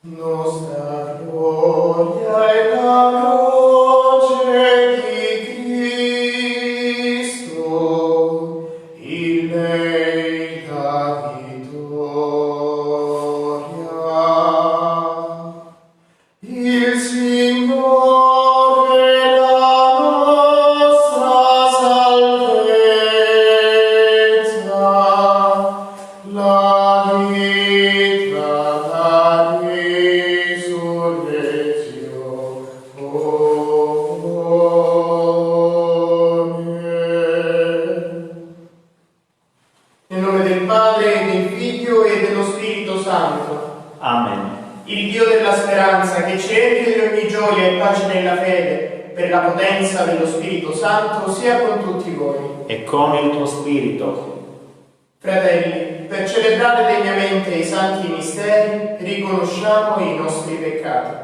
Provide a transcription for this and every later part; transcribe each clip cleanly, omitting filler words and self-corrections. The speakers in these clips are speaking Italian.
Nostra gloria è la croce di Cristo, il lei la vittoria. Il Signore è la nostra salvezza, la vita, la nel nome del Padre, e del Figlio e dello Spirito Santo. Amen. Il Dio della speranza, che ci empie di ogni gioia e pace nella fede, per la potenza dello Spirito Santo, sia con tutti voi. E con il tuo spirito. Fratelli, per celebrare degnamente i santi misteri, riconosciamo i nostri peccati.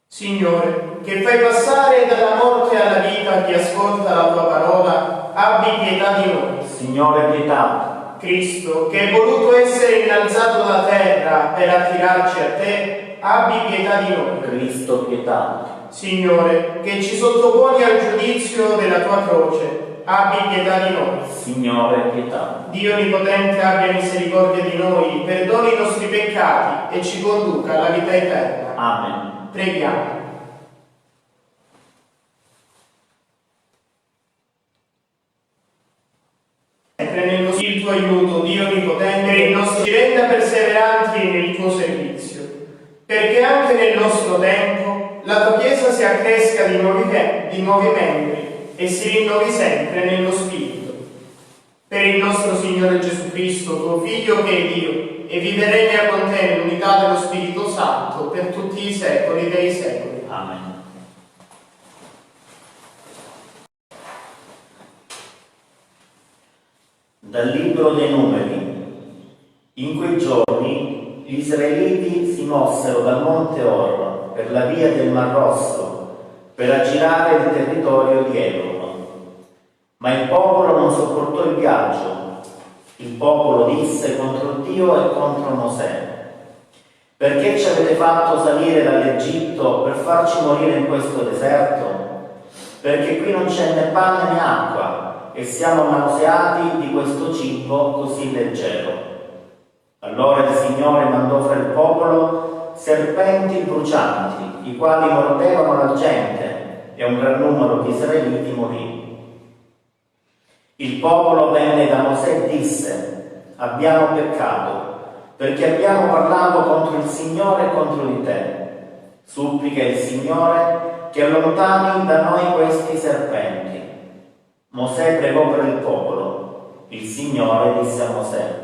Signore, che fai passare dalla morte alla vita chi ascolta la tua parola, abbi pietà di noi. Signore, pietà. Cristo, che hai voluto essere innalzato da terra per attirarci a te, abbi pietà di noi. Cristo, pietà. Signore, che ci sottoponi al giudizio della tua croce, abbi pietà di noi. Signore, pietà. Dio Onnipotente abbia misericordia di noi, perdoni i nostri peccati e ci conduca alla vita eterna. Amen. Preghiamo. Sempre nello il tuo aiuto, Dio Onnipotente, e i nostri renda perseveranti nel tuo servizio, perché anche nel nostro tempo la tua Chiesa si accresca di nuovi membri e si rinnovi sempre nello Spirito. Per il nostro Signore Gesù Cristo, tuo Figlio che è Dio, e vive e regna con te nell'unità dello Spirito Santo per tutti i secoli dei secoli. Amen. Dal libro dei Numeri. In quei giorni gli israeliti si mossero dal monte Or per la via del Mar Rosso per aggirare il territorio di Edom. Ma il popolo non sopportò il viaggio. Il popolo disse contro Dio e contro Mosè: perché ci avete fatto salire dall'Egitto per farci morire in questo deserto? Perché qui non c'è né pane né acqua e siamo nauseati di questo cibo così leggero. Allora il Signore mandò fra il popolo serpenti brucianti, i quali mordevano la gente, e un gran numero di israeliti morì. Il popolo venne da Mosè e disse: abbiamo peccato, perché abbiamo parlato contro il Signore e contro di te. Supplica il Signore che allontani da noi questi serpenti. Mosè pregò per il popolo. Il Signore disse a Mosè: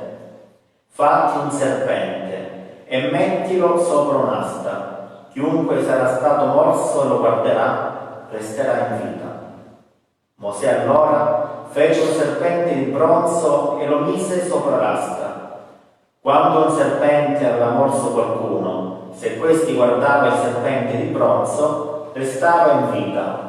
fatti un serpente e mettilo sopra un'asta. Chiunque sarà stato morso e lo guarderà, resterà in vita. Mosè allora fece un serpente di bronzo e lo mise sopra l'asta. Quando un serpente aveva morso qualcuno, se questi guardava il serpente di bronzo, restava in vita.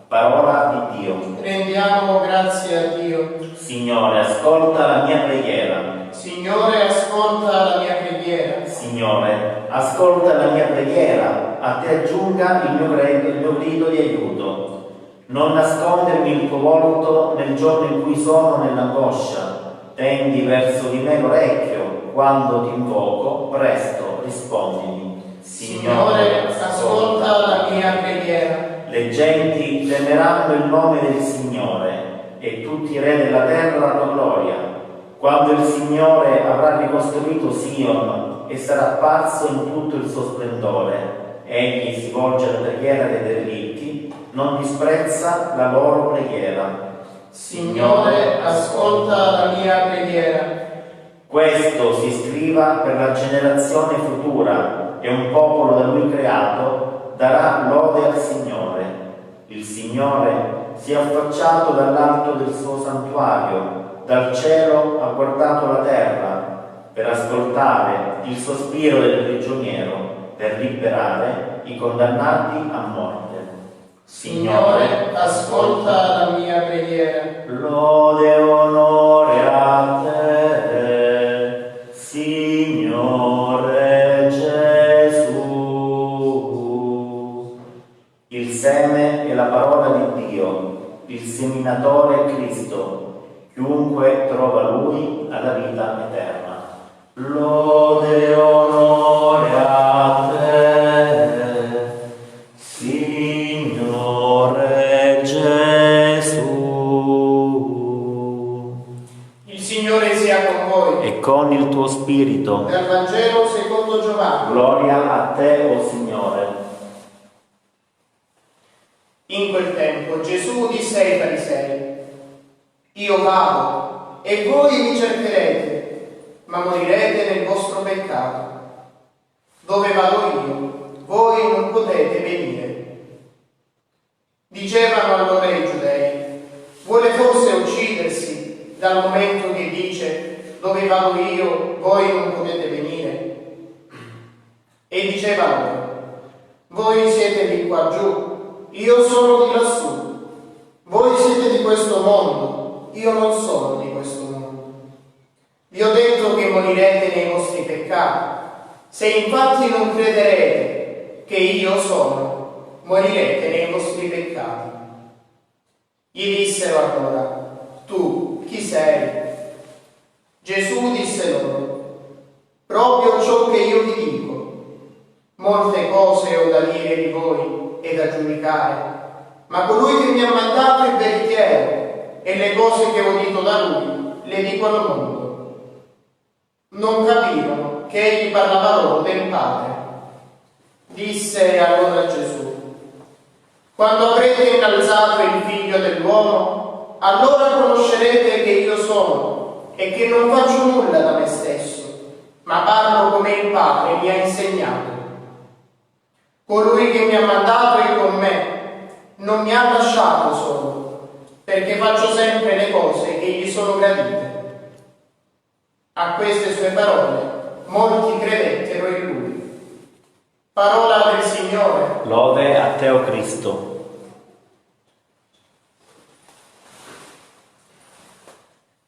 Parola di Dio. Rendiamo grazie a Dio. Signore, ascolta la mia preghiera. Signore, ascolta la mia preghiera. Signore, ascolta la mia preghiera. A te aggiunga il mio grido di aiuto. Non nascondermi il tuo volto nel giorno in cui sono nell'angoscia. Tendi verso di me l'orecchio. Quando ti invoco, presto rispondimi. Signore, ascolta la mia preghiera. Le genti temeranno il nome del Signore e tutti i re della terra la tua gloria. Quando il Signore avrà ricostruito Sion e sarà apparso in tutto il suo splendore, egli si volge alla preghiera dei derelitti, non disprezza la loro preghiera. Signore, ascolta la mia preghiera. Questo si scriva per la generazione futura, e un popolo da lui creato darà lode al Signore. Il Signore si è affacciato dall'alto del suo santuario, dal cielo ha guardato la terra per ascoltare il sospiro del prigioniero, per liberare i condannati a morte. Signore, ascolta la mia preghiera. Lode Il seme è la parola di Dio, il seminatore è Cristo. Chiunque trova Lui ha la vita eterna. Lode e onore a te, Signore Gesù. Il Signore sia con voi. E con il tuo spirito. Dal Vangelo secondo Giovanni. Gloria a te, o Signore. In quel tempo Gesù disse ai farisei: Io vado e voi mi cercherete, ma morirete nel vostro peccato. Dove vado io, voi non potete venire. Dicevano allora i giudei: Vuole forse uccidersi dal momento che dice: Dove vado io, voi non potete venire? E diceva loro: Voi siete di qua giù, io sono di lassù. Voi siete di questo mondo, io non sono di questo mondo. Vi ho detto che morirete nei vostri peccati. Se infatti non crederete che io sono, morirete nei vostri peccati. Gli dissero allora: Tu chi sei? Gesù disse loro: Proprio ciò che io vi dico. Molte cose ho da dire di voi e da giudicare, ma colui che mi ha mandato è veritiero, e le cose che ho udito da lui le dico al mondo. Non capirono che egli parlava loro del Padre. Disse allora Gesù: Quando avrete innalzato il Figlio dell'uomo, allora conoscerete che io sono e che non faccio nulla da me stesso, ma parlo come il Padre mi ha insegnato. Colui che mi ha mandato è con me, non mi ha lasciato solo, perché faccio sempre le cose che gli sono gradite. A queste sue parole molti credettero in lui. Parola del Signore. Lode a te, o Cristo.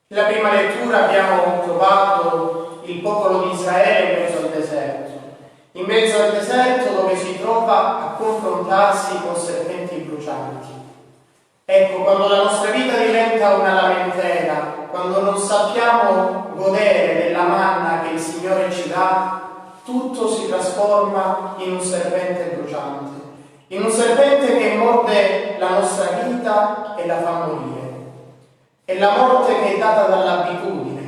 Nella prima lettura abbiamo trovato il popolo di Israele in mezzo al deserto. In mezzo al deserto dove si trova a confrontarsi con serpenti brucianti. Ecco, quando la nostra vita diventa una lamentela, quando non sappiamo godere della manna che il Signore ci dà, tutto si trasforma in un serpente bruciante, in un serpente che morde la nostra vita e la fa morire. È la morte che è data dall'abitudine,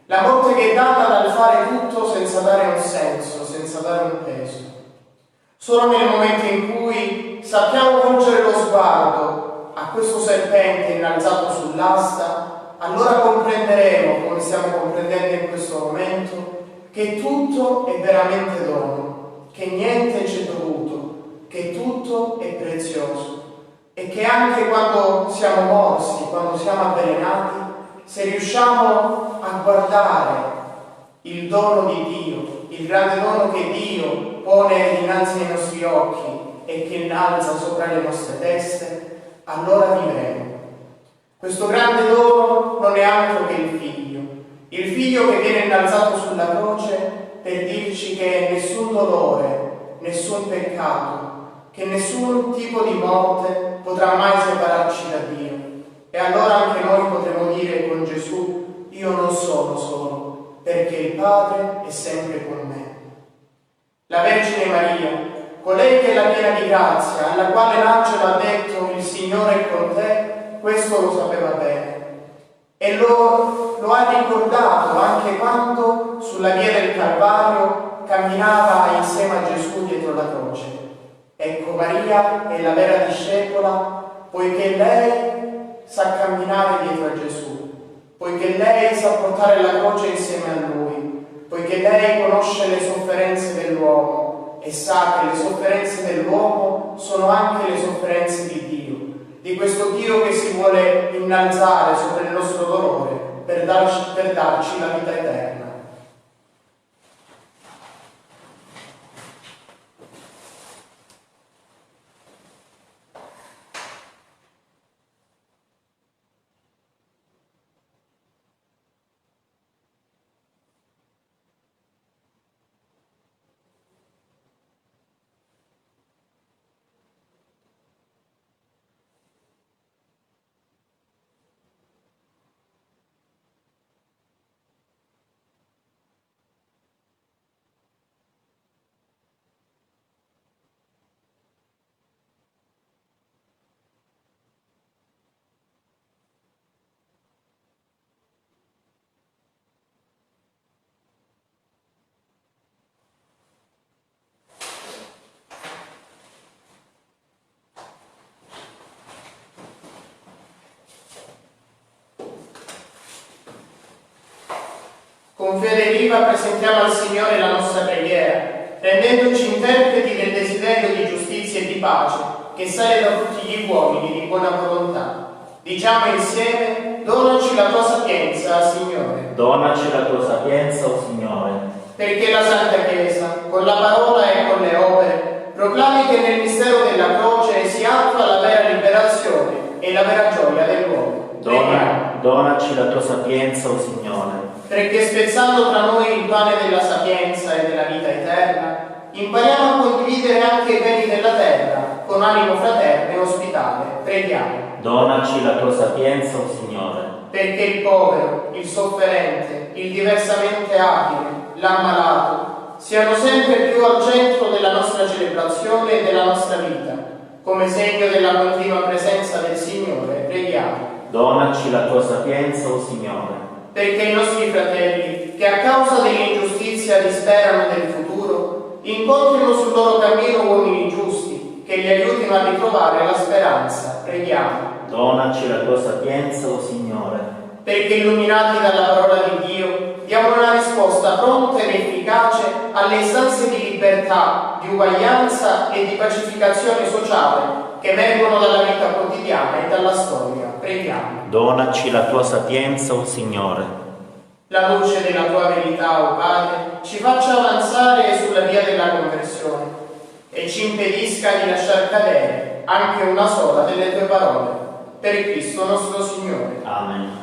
la morte che è data dal fare tutto senza dare un senso, senza dare un peso. Solo nel momento in cui sappiamo volgere lo sguardo a questo serpente innalzato sull'asta, allora comprenderemo, come stiamo comprendendo in questo momento, che tutto è veramente dono, che niente ci è dovuto, che tutto è prezioso e che anche quando siamo morsi, quando siamo avvelenati, se riusciamo a guardare il dono di Dio, il grande dono che Dio pone dinanzi ai nostri occhi e che innalza sopra le nostre teste, allora vivremo. Questo grande dono non è altro che il figlio che viene innalzato sulla croce per dirci che nessun dolore, nessun peccato, che nessun tipo di morte potrà mai separarci da Dio. E allora anche noi potremo dire con Gesù: io non sono solo, perché il Padre è sempre con me. La Vergine Maria, colei che è la piena di grazia, alla quale l'angelo ha detto: il Signore è con te, questo lo sapeva bene. E lo ha ricordato anche quando sulla via del Calvario camminava insieme a Gesù dietro la croce. Ecco, Maria è la vera discepola, poiché lei sa camminare dietro a Gesù, poiché lei sa portare la croce insieme a Lui, poiché lei conosce le sofferenze dell'uomo e sa che le sofferenze dell'uomo sono anche le sofferenze di Dio, di questo Dio che si vuole innalzare sopra il nostro dolore per darci la vita eterna. Con fede viva presentiamo al Signore la nostra preghiera, rendendoci interpreti del desiderio di giustizia e di pace che sale da tutti gli uomini di buona volontà. Diciamo insieme: donaci la tua sapienza, Signore. Donaci la tua sapienza, o Signore. Perché la Santa Chiesa, con la parola e con le opere, proclami che nel mistero della croce si attua la vera liberazione e la vera gioia dell'uomo. Donaci la tua sapienza, o Signore. Perché spezzando tra noi il pane della sapienza e della vita eterna, impariamo a condividere anche i beni della terra, con animo fraterno e ospitale. Preghiamo. Donaci la tua sapienza, o Signore. Perché il povero, il sofferente, il diversamente abile, l'ammalato, siano sempre più al centro della nostra celebrazione e della nostra vita, come segno della continua presenza del Signore. Preghiamo. Donaci la tua sapienza, o Signore. Perché i nostri fratelli, che a causa dell'ingiustizia disperano del futuro, incontrino sul loro cammino uomini giusti, che li aiutino a ritrovare la speranza. Preghiamo. Donaci la tua sapienza, o Signore. Perché illuminati dalla parola di Dio, diamo una risposta pronta ed efficace alle istanze di libertà, di uguaglianza e di pacificazione sociale che emergono dalla vita quotidiana e dalla storia. Preghiamo. Donaci la tua sapienza, o Signore. La luce della tua verità, o Padre, ci faccia avanzare sulla via della conversione e ci impedisca di lasciar cadere anche una sola delle tue parole. Per Cristo nostro Signore. Amen.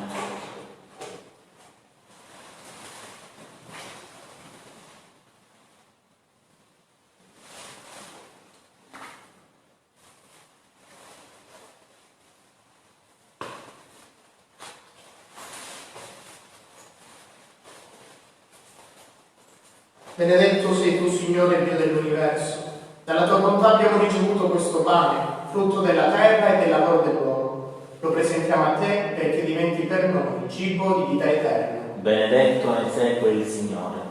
Benedetto sei tu, Signore Dio dell'universo. Dalla tua bontà abbiamo ricevuto questo pane, frutto della terra e del lavoro dell'uomo. Lo presentiamo a te perché diventi per noi cibo di vita eterna. Benedetto nei secoli il Signore.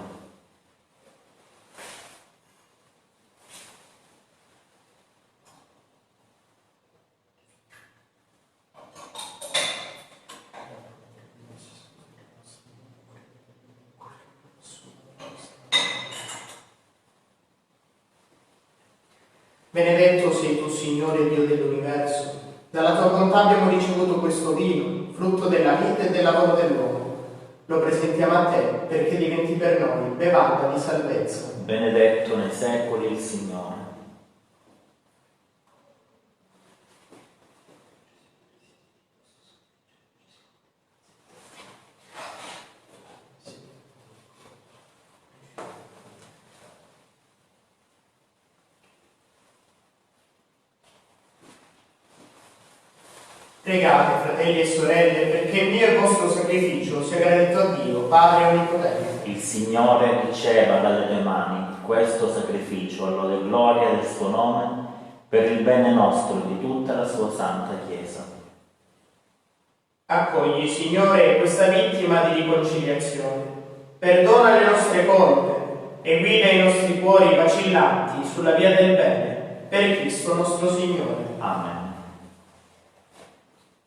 Benedetto sei tu, Signore Dio dell'universo. Dalla tua bontà abbiamo ricevuto questo vino, frutto della vita e del lavoro dell'uomo. Lo presentiamo a te perché diventi per noi bevanda di salvezza. Benedetto nei secoli il Signore. Pregate, fratelli e sorelle, perché il mio e il vostro sacrificio sia gradito a Dio, Padre Onnipotente. Il Signore riceva dalle tue mani questo sacrificio all'ode e gloria del suo nome, per il bene nostro e di tutta la sua santa Chiesa. Accogli, Signore, questa vittima di riconciliazione. Perdona le nostre colpe e guida i nostri cuori vacillanti sulla via del bene, per Cristo nostro Signore. Amen.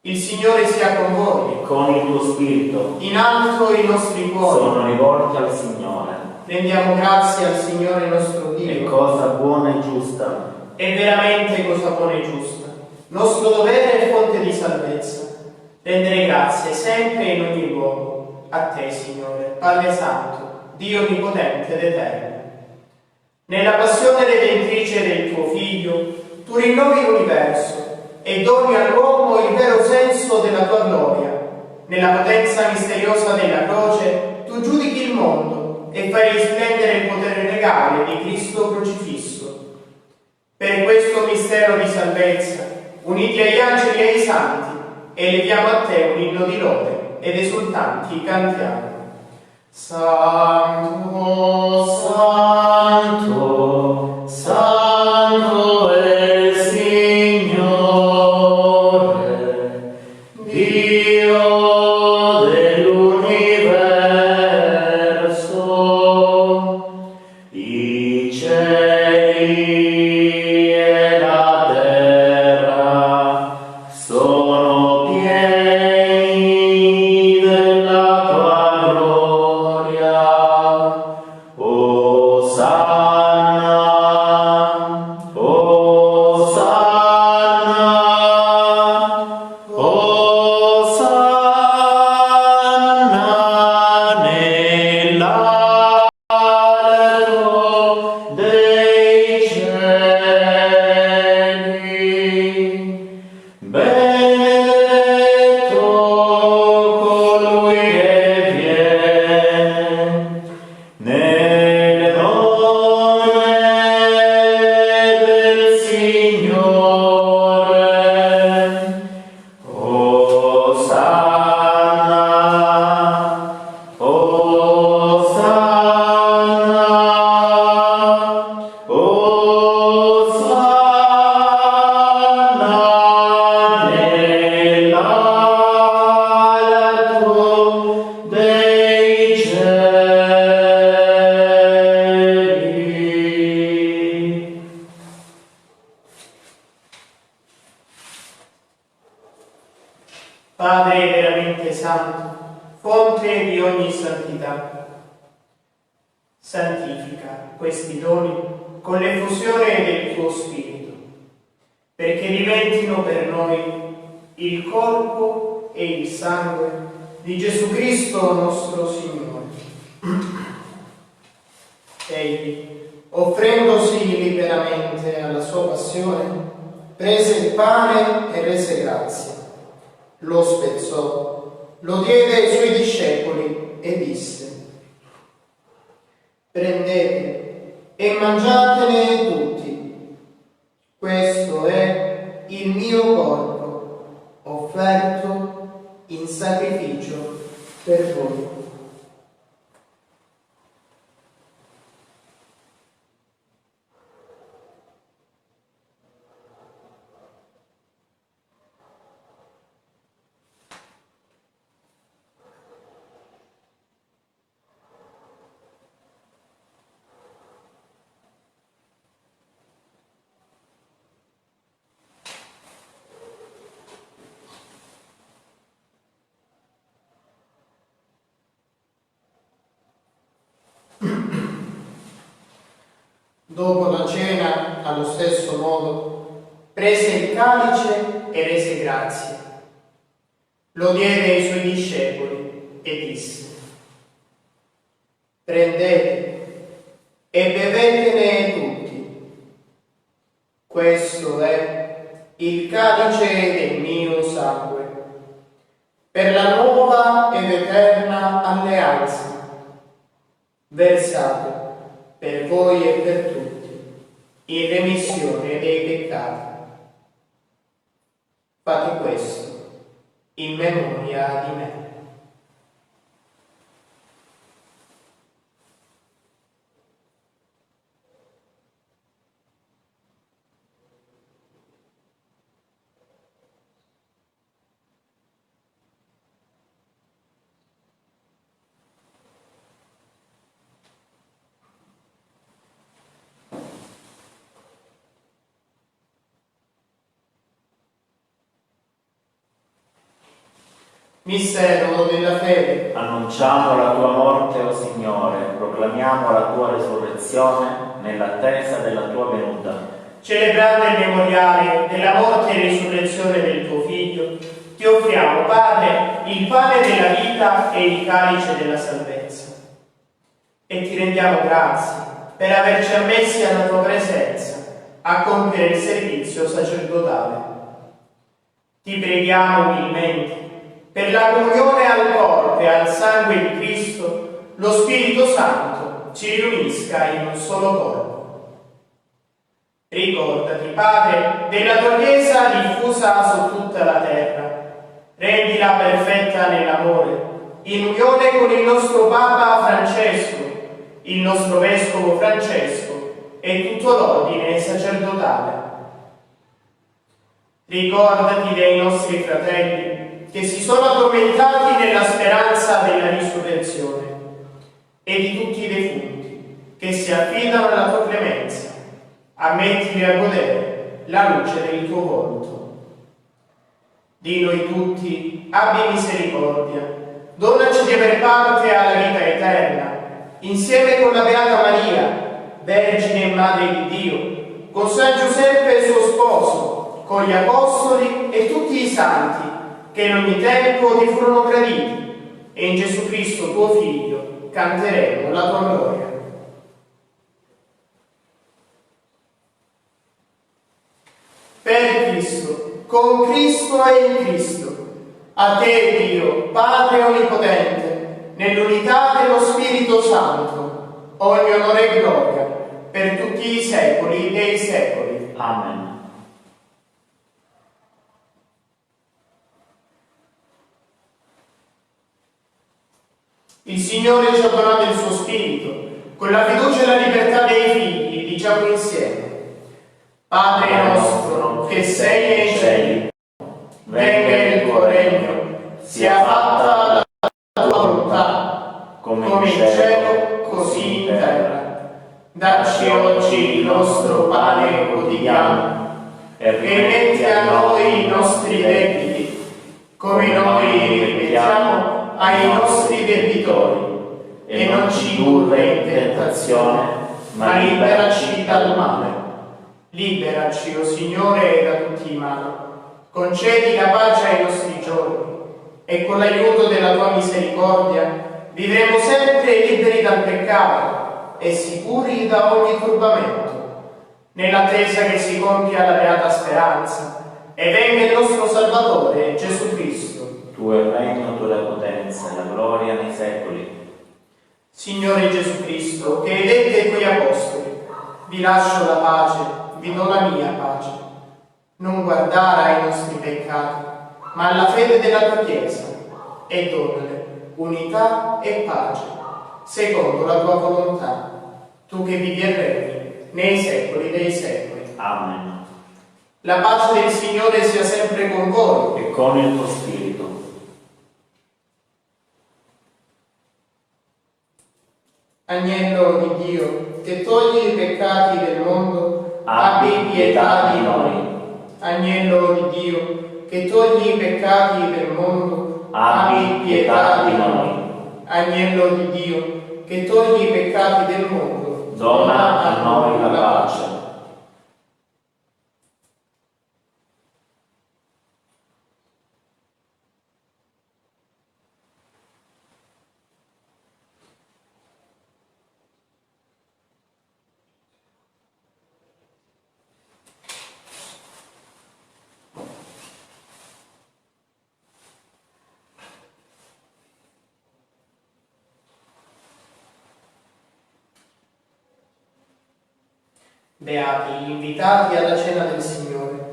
Il Signore sia con voi. E con il tuo spirito In alto i nostri cuori. sono rivolti al Signore. Rendiamo grazie al Signore nostro Dio. È cosa buona e giusta. È veramente cosa buona e giusta. Nostro dovere e fonte di salvezza. Rendere grazie sempre e in ogni luogo. A te, Signore, Padre Santo, Dio Onnipotente ed Eterno. Nella passione redentrice del tuo Figlio, tu rinnovi l'universo e doni all'uomo il vero senso della tua gloria. Nella potenza misteriosa della croce, tu giudichi il mondo e fai risplendere il potere legale di Cristo crocifisso. Per questo mistero di salvezza, uniti agli angeli e ai santi, eleviamo a te un inno di lode ed esultanti cantiamo. Santo, Santo, Santo è il Signore, Dio dell'universo, i cieli e la terra sono pieni della tua gloria. Padre veramente santo, fonte di ogni santità, santifica questi doni con l'effusione del tuo Spirito, perché diventino per noi il corpo e il sangue di Gesù Cristo nostro Signore. Egli, offrendosi liberamente alla sua passione, prese il pane e rese grazie, lo spezzò, lo diede ai suoi discepoli e disse: prendete e mangiatene tutti, questo è il mio corpo offerto in sacrificio per voi. Dopo la cena, allo stesso modo, prese il calice e rese grazie. Lo diede ai suoi discepoli e disse: prendete e bevetene tutti. Questo è il calice del mio sangue, per la nuova ed eterna alleanza, versato per voi e per tutti, in remissione dei peccati. Fate questo in memoria di me. Mistero della fede. Annunciamo la tua morte, o Signore, proclamiamo la tua resurrezione nell'attesa della tua venuta. Celebrando il memoriale della morte e risurrezione del tuo Figlio, ti offriamo, Padre, il pane della vita e il calice della salvezza. E ti rendiamo grazie per averci ammessi alla tua presenza a compiere il servizio sacerdotale. Ti preghiamo umilmente per la comunione al corpo e al sangue di Cristo, lo Spirito Santo ci riunisca in un solo corpo. Ricordati, Padre, della tua Chiesa diffusa su tutta la terra. Rendila perfetta nell'amore, in unione con il nostro Papa Francesco, il nostro Vescovo Francesco e tutto l'ordine sacerdotale. Ricordati dei nostri fratelli che si sono addormentati nella speranza della risurrezione e di tutti i defunti che si affidano alla tua clemenza. Ammettili a godere la luce del tuo volto. Di noi tutti abbi misericordia, donaci di aver parte alla vita eterna, insieme con la Beata Maria, Vergine e Madre di Dio, con San Giuseppe suo sposo, con gli Apostoli e tutti i santi che in ogni tempo ti furono graditi, e in Gesù Cristo tuo Figlio canteremo la tua gloria. Per Cristo, con Cristo e in Cristo, a te Dio, Padre Onnipotente, nell'unità dello Spirito Santo, ogni onore e gloria, per tutti i secoli dei secoli. Amen. Il Signore ci ha donato il suo Spirito, con la fiducia e la libertà dei figli, diciamo insieme: Padre nostro, che sei nei cieli, venga il tuo regno, sia fatta la tua volontà, come in cielo, così in terra. Dacci oggi il nostro pane quotidiano, e rimetti a noi i nostri debiti, come noi ripetiamo ai nostri debitori, e non ci indurre in tentazione, ma liberaci dal male. Liberaci, o Signore, da tutti i mali. Concedi la pace ai nostri giorni, e con l'aiuto della tua misericordia vivremo sempre liberi dal peccato e sicuri da ogni turbamento, nell'attesa che si compia la beata speranza e venga il nostro Salvatore Gesù Cristo. Tuo è il regno, tua è la potenza e la gloria nei secoli. Signore Gesù Cristo, che hai detto ai tuoi apostoli: vi lascio la pace, vi do la mia pace. Non guardare ai nostri peccati, ma alla fede della tua Chiesa, e donale unità e pace, secondo la tua volontà, tu che vivi e regni nei secoli dei secoli. Amen. La pace del Signore sia sempre con voi. E con il tuo spirito. Agnello di Dio, che togli i peccati del mondo, abbi pietà di noi. Agnello di Dio, che togli i peccati del mondo, abbi pietà di noi. Agnello di Dio, che togli i peccati del mondo, dona a noi la pace. Beati gli invitati alla cena del Signore.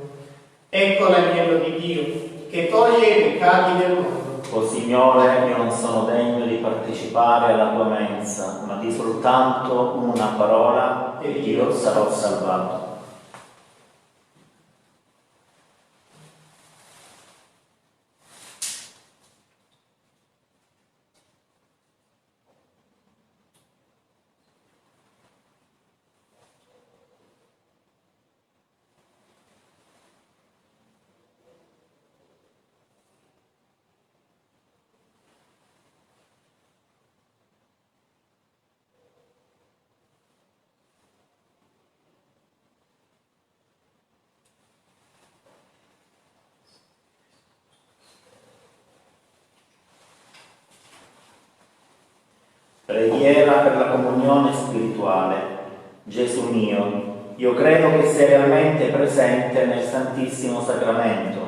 Ecco l'agnello di Dio, che toglie i peccati del mondo. O Signore, io non sono degno di partecipare alla tua mensa, ma di soltanto una parola e io sarò salvato. Preghiera per la comunione spirituale. Gesù mio, io credo che sei realmente presente nel Santissimo Sacramento.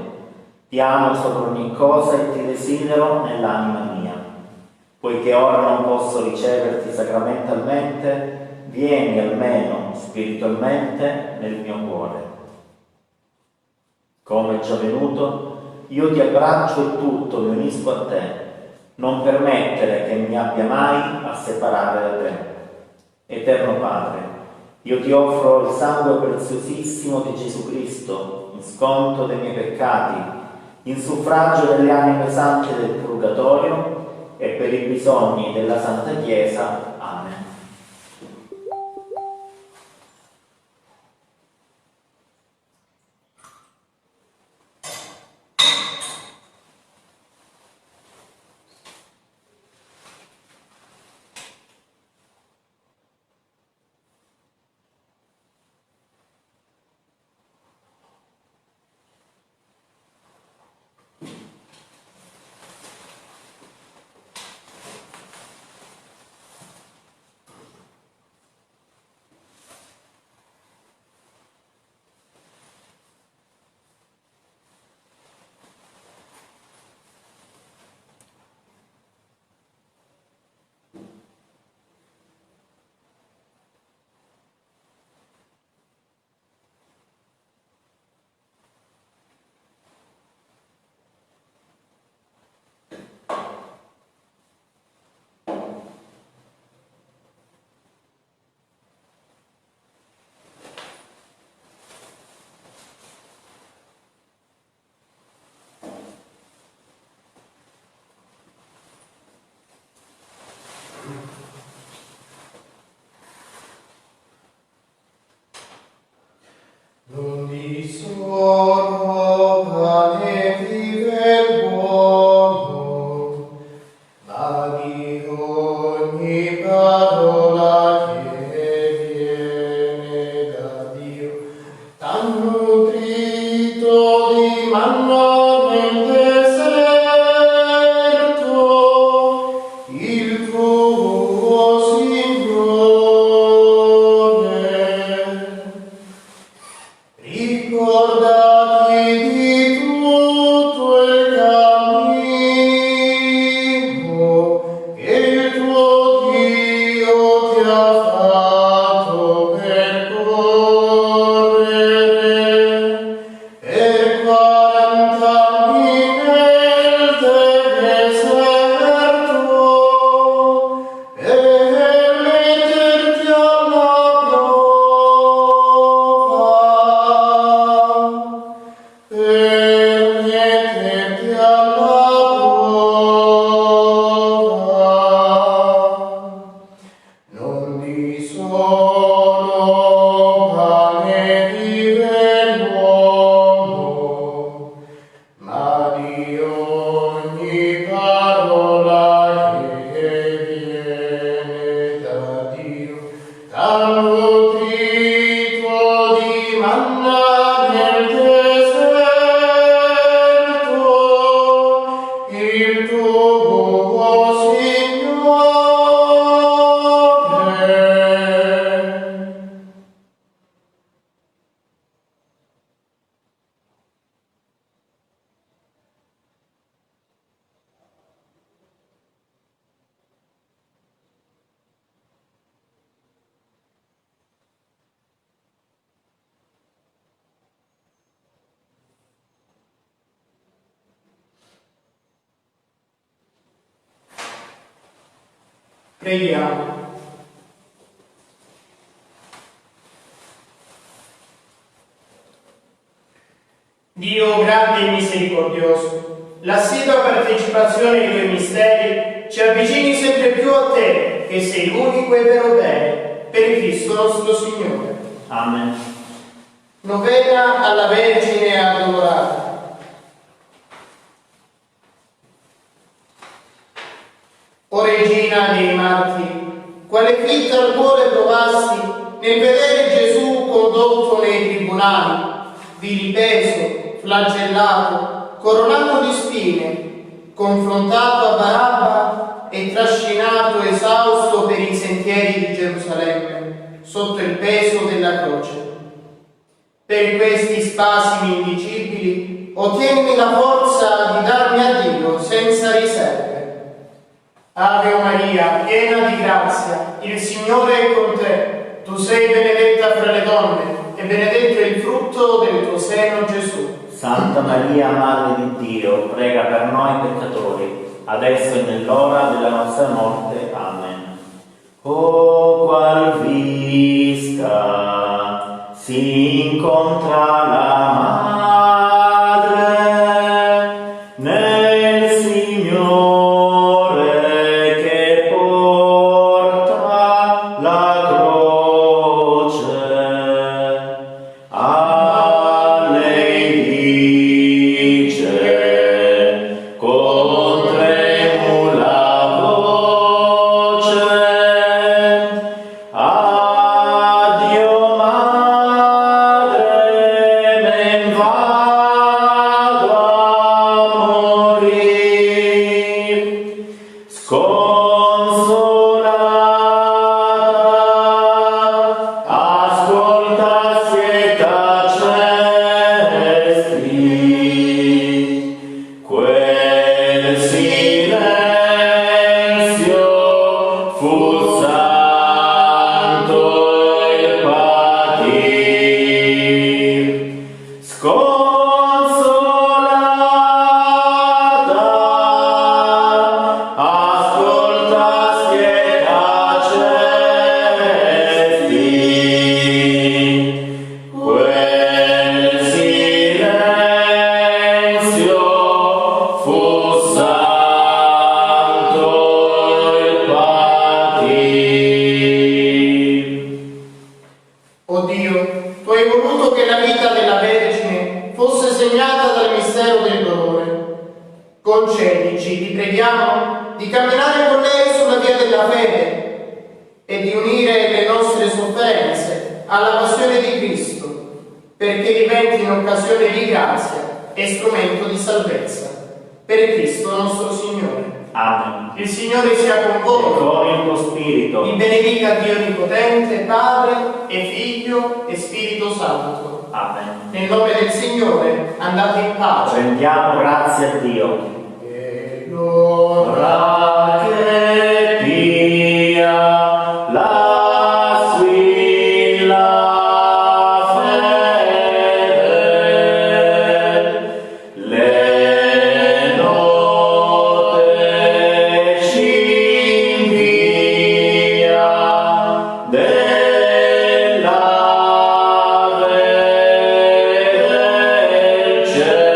Ti amo sopra ogni cosa e ti desidero nell'anima mia. Poiché ora non posso riceverti sacramentalmente, vieni almeno spiritualmente nel mio cuore. Come già venuto, io ti abbraccio e tutto mi unisco a te. Non permettere che mi abbia mai a separare da te. Eterno Padre, io ti offro il sangue preziosissimo di Gesù Cristo, in sconto dei miei peccati, in suffragio delle anime sante del purgatorio e per i bisogni della Santa Chiesa. Amen. Non di sono pane vive manna nel deserto, il tuo Signore. Ricordati di tutto il cammino che il tuo Dio ti ha fatto percorrere. Per 40 anni nel deserto, per metterti alla prova, per metterti alla prova. Non di solo pane vive l'uomo, ma di ogni parola che viene da Dio. T'ha nutrito di manna nel deserto, il tuo Signore. Preghiamo. Dio grande e misericordioso, l'assidua partecipazione ai tuoi misteri ci avvicini sempre più a te, che sei l'unico e vero bene, per Cristo nostro Signore. Amen. Novena alla Vergine adorata. O Regina dei martiri, quale fitta al cuore provasti nel vedere Gesù condotto nei tribunali, vilipeso, flagellato, coronato di spine, confrontato a Barabba e trascinato esausto per i sentieri di Gerusalemme, sotto il peso della croce. Per questi spasimi indicibili, ottienimi la forza di darmi a Dio senza riserve. Ave Maria, piena di grazia, il Signore è con te. Tu sei benedetta fra le donne e benedetto è il frutto del tuo seno, Gesù. Santa Maria, Madre di Dio, prega per noi peccatori, adesso e nell'ora della nostra morte. Amen. O qual visca si incontra la madre nel Signore che porta la croce. A lei dice con tremula voce: addio madre, men vado a morir. Sconsolata, ascolta sieta cesti, quel silenzio fu santo il patir. Sconsolata, ascolta sieta cesti, quel silenzio fu santo il patir. O Dio, tu hai voluto che la vita della Vergine fosse segnata dal mistero del dolore. Concedici, ti preghiamo, di camminare con lei sulla via della fede e di unire le nostre sofferenze alla passione di Cristo, perché diventi un'occasione di grazia e strumento di salvezza. Per Cristo nostro Signore. Amen. Il Signore sia con E voi. con il tuo spirito. Vi benedica Dio Onnipotente, Padre e Figlio e Spirito Santo. Amen. Nel nome del Signore andate in pace. Rendiamo grazie a Dio. E l'ora Ora che pia la squilla fede, le note ci invia della del cielo.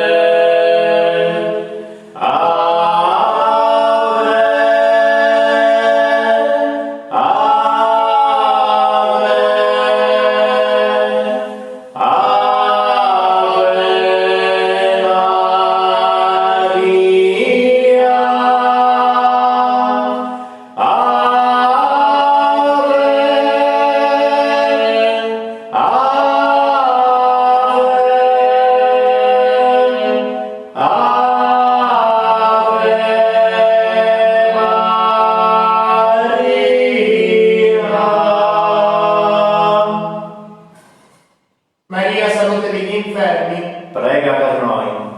Maria, salute degli infermi, Prega per noi.